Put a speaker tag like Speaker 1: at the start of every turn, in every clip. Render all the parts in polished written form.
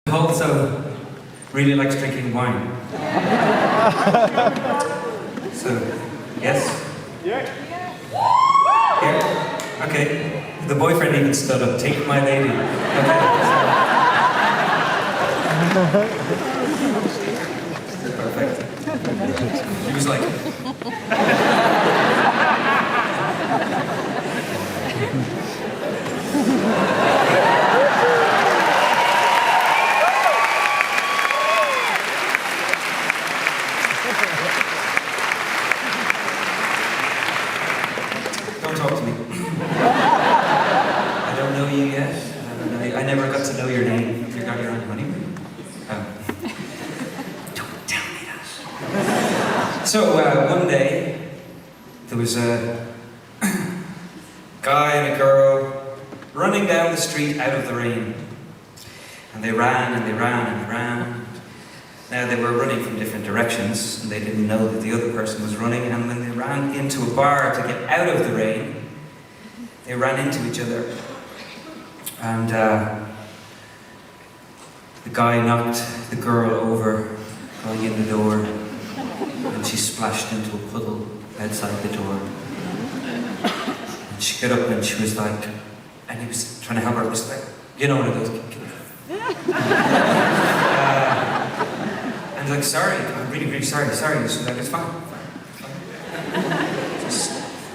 Speaker 1: Also really likes drinking wine. So, yes? Yeah. Okay. The boyfriend even stood up. Take my lady. Okay. Perfect. He was like... Don't talk to me. I don't know you yet. I never got to know your name. You got your own money. Don't tell me that. So one day, there was a guy and a girl running down the street out of the rain. And they ran and they ran and they ran. Now they were running from different directions and they didn't know that the other person was running, and when they ran into a bar to get out of the rain, they ran into each other. And the guy knocked the girl over going in the door, and she splashed into a puddle outside the door. And she got up and she was like, and he was trying to help her, it was like, you know, one of those and like, sorry, I'm really, really sorry. She's like, it's fine. Just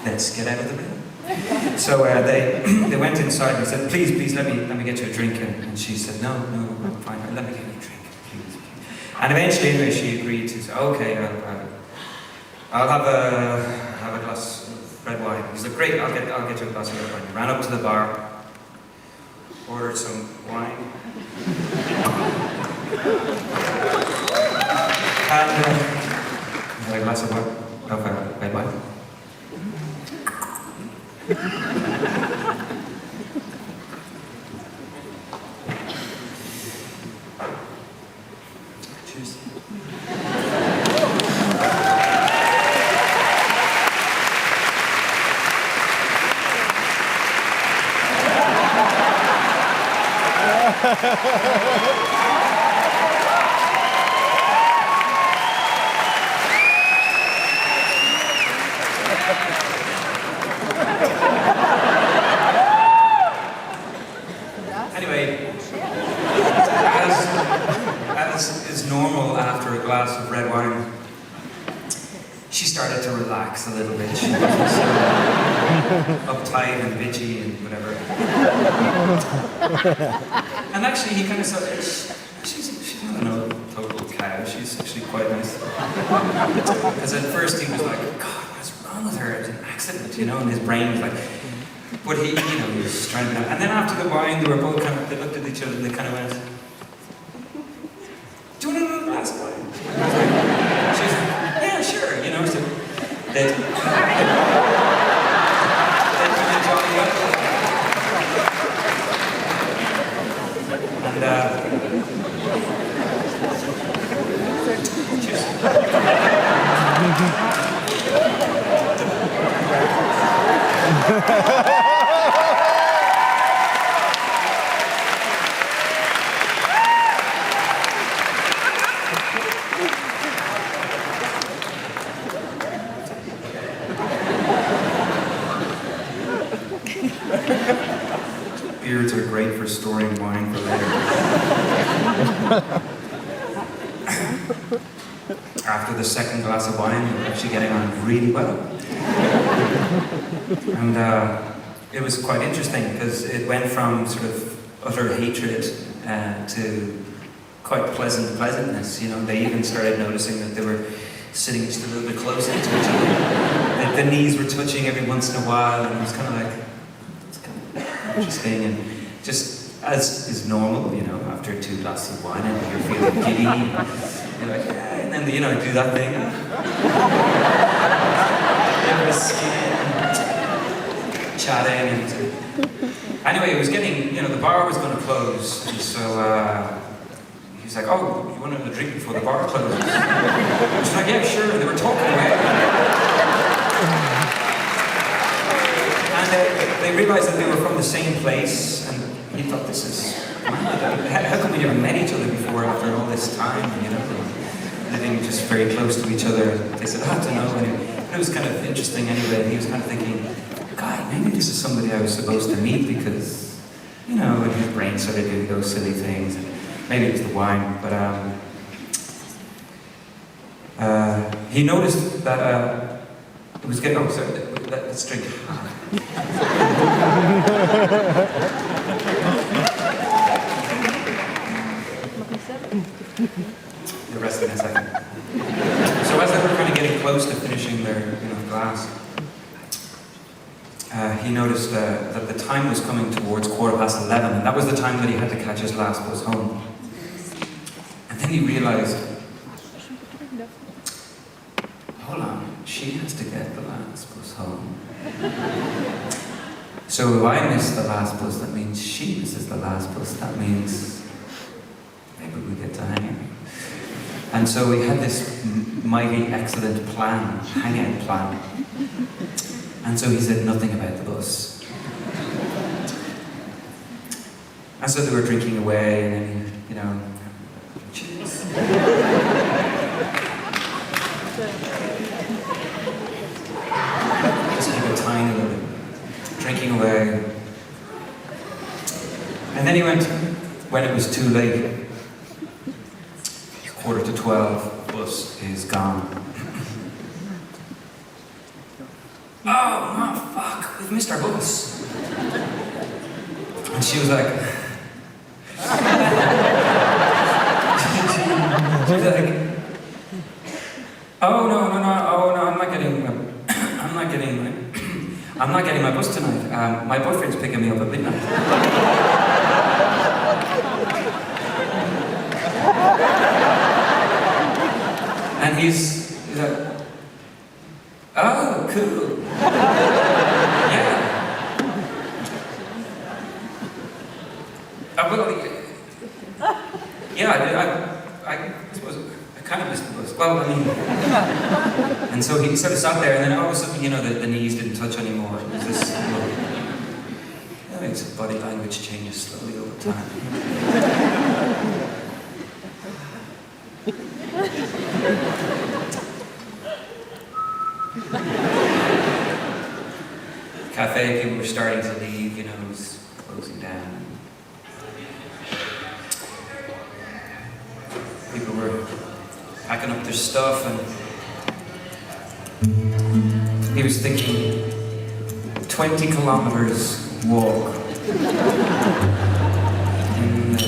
Speaker 1: let's get out of the room. So they went inside and said, please, let me get you a drink. And she said, no, I'm fine. Let me get you a drink, please. And eventually, anyway, she agreed to say, okay, I'll have a glass of red wine. He's like, great, I'll get you a glass of red wine. He ran up to the bar, ordered some wine. And a glass of wine, red wine. Cheers. Anyway, as is normal after a glass of red wine, she started to relax a little bit. She wasn't so uptight and bitchy and whatever. And actually, he kind of said, she's not a total cow. She's actually quite nice. Because at first he was like, God, what's wrong with her? It was an accident, you know, and his brain was like, but he, you know, he was trying to... And then after the wine, they were both kind of, they looked at each other and they kind of went, do you want another glass of wine? She was like, yeah, sure, you know, so they'd jolly up. And, cheers. Beards are great for storing wine for later. After the second glass of wine, we were actually getting on really well. And it was quite interesting because it went from sort of utter hatred to quite pleasantness. You know, they even started noticing that they were sitting just a little bit closer to each other. The knees were touching every once in a while, and it was kind of like, it's kind of interesting. And just as is normal, you know, after 2 glasses of wine and you're feeling giddy, you're like, yeah, and then, you know, do that thing. Over the skin, chatting, and anyway, it was getting, you know, the bar was going to close, and so he's like, oh, you want another drink before the bar closes? I was like, yeah, sure, and they were talking away. And they realized that they were from the same place, and he thought, this is How come we never met each other before after all this time, you know, living just very close to each other? They said, I don't know. And it was kind of interesting anyway. He was kind of thinking, God, maybe this is somebody I was supposed to meet because, you know, and his brain started doing those silly things. And maybe it was the wine, but he noticed that it was getting, oh, sorry, let's drink. The rest in a second. So as they were kind of getting close to finishing their glass, he noticed that the time was coming towards 11:15, and that was the time that he had to catch his last bus home. And then he realized, hold on, she has to get the last bus home. So if I miss the last bus, that means she misses the last bus. That means maybe we get to hang out. And so he had this mighty, excellent plan, hangout plan. And so he said nothing about the bus. And so they were drinking away, and then, you know, cheers. Just like a tiny little drinking away. And then he went, when it was too late, 11:45, bus is gone. Oh, fuck, we've missed our bus. And she was like, oh no, I'm not getting my bus tonight. My boyfriend's picking me up at midnight. And he's like, oh, cool. Yeah. Well, yeah, I suppose I kind of missed the bus. Well, I mean, and so he sort of sat there, and then all of a sudden, you know, the knees didn't touch anymore. It was this, I think body language changes slowly over time. Cafe, people were starting to leave, you know, it was closing down. People were packing up their stuff, and he was thinking, 20 kilometers walk in the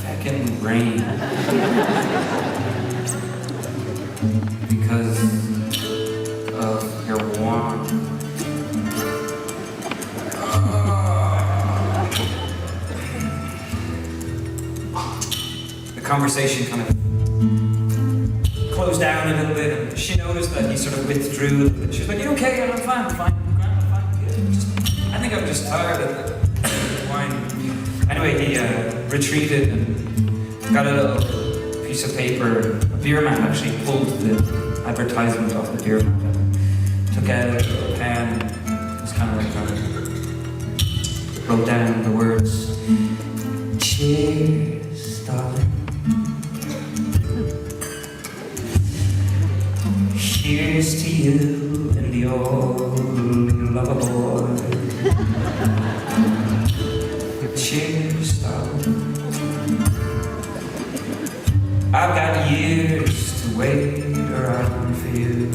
Speaker 1: feckin' rain because of your want. The conversation kind of closed down a little bit, and she noticed that he sort of withdrew. She was like, "You okay?" And I'm fine, I'm fine. I think I'm just tired of the wine. Anyway, he retreated and got a little piece of paper. A beer man actually pulled the advertisement off the beer mat. Took out a little pen and was kind of like wrote down the words, "Cheers, darling. Here's to you and your lover boy. Cheers, darling. I've got years to wait around for you.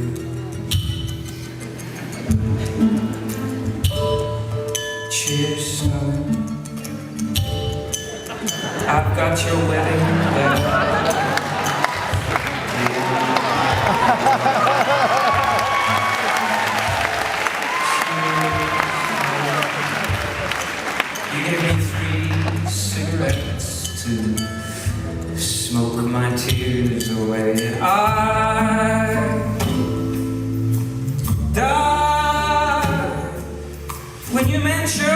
Speaker 1: Cheers, darling. I've got your wedding bell. You gave me 3 cigarettes to smoke my tears away. I died when you mentioned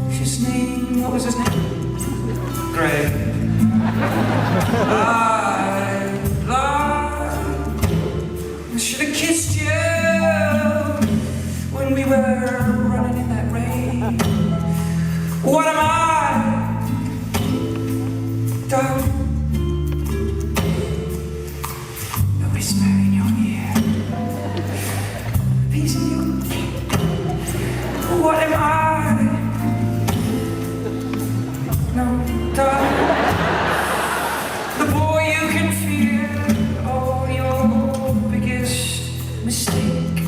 Speaker 1: his name. What was his name? Greg. I lied. I should have kissed you when we were running in that rain. What am I? Darling, a whisper in your ear, a piece of you. What am I? No, darling, the boy you can fear, oh, your biggest mistake.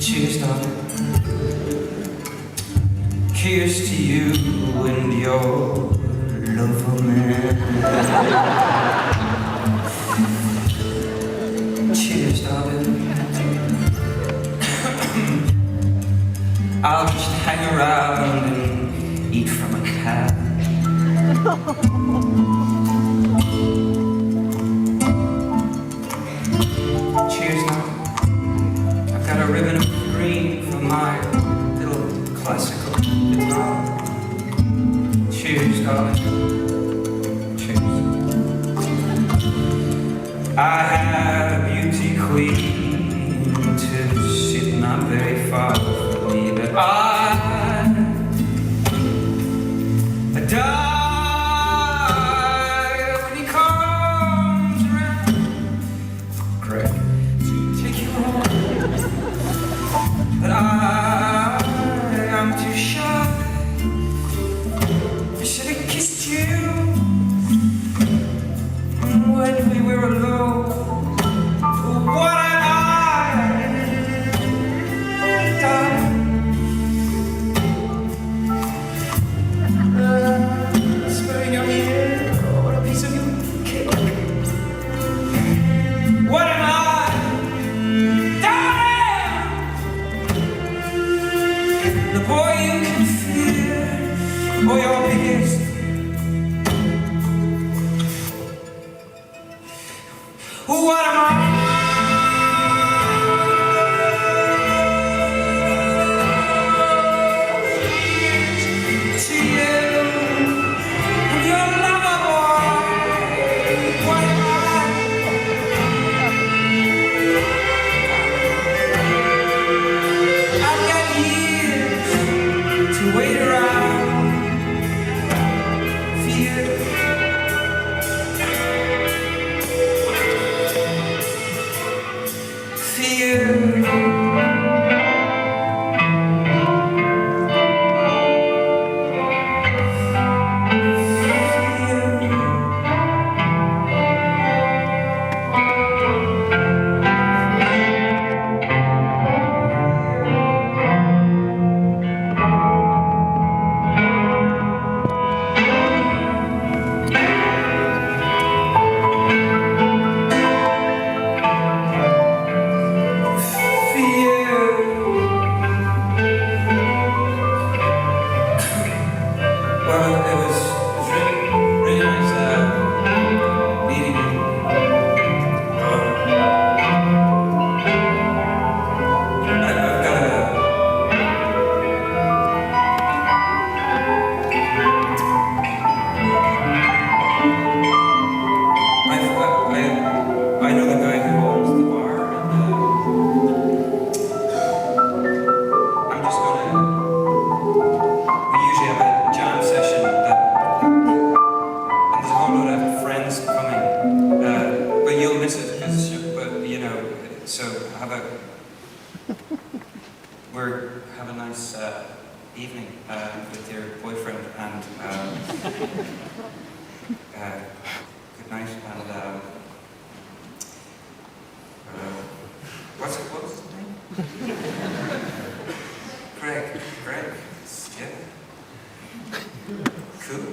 Speaker 1: Cheers, darling. Cheers to you and your love for man. Cheers, darling. I'll just hang around and eat from a can. Cheers, darling. I've got a ribbon of green for my little classical guitar. Cheers, darling. Cheers. I had a beauty queen to sit not very far from me, but I die when he comes around. Greg, to take you home. But I am too shy. I should have kissed you when we were alone. What am I, darling? Spilling your ear, what a piece of your cake. What am I? The boy you can fear, or your biggest. What am I? To you and your lover boy. What am I? I've got years to wait around. Fear. Fear. Well, it was really nice meeting you. I've got I know the guy who owns the bar, and I'm just gonna. We usually have a jam session and there's a whole lot of friends coming, but you'll miss it because, but you know, so have a nice evening with your boyfriend, and good night, and what was his name? Greg, yeah. Cool.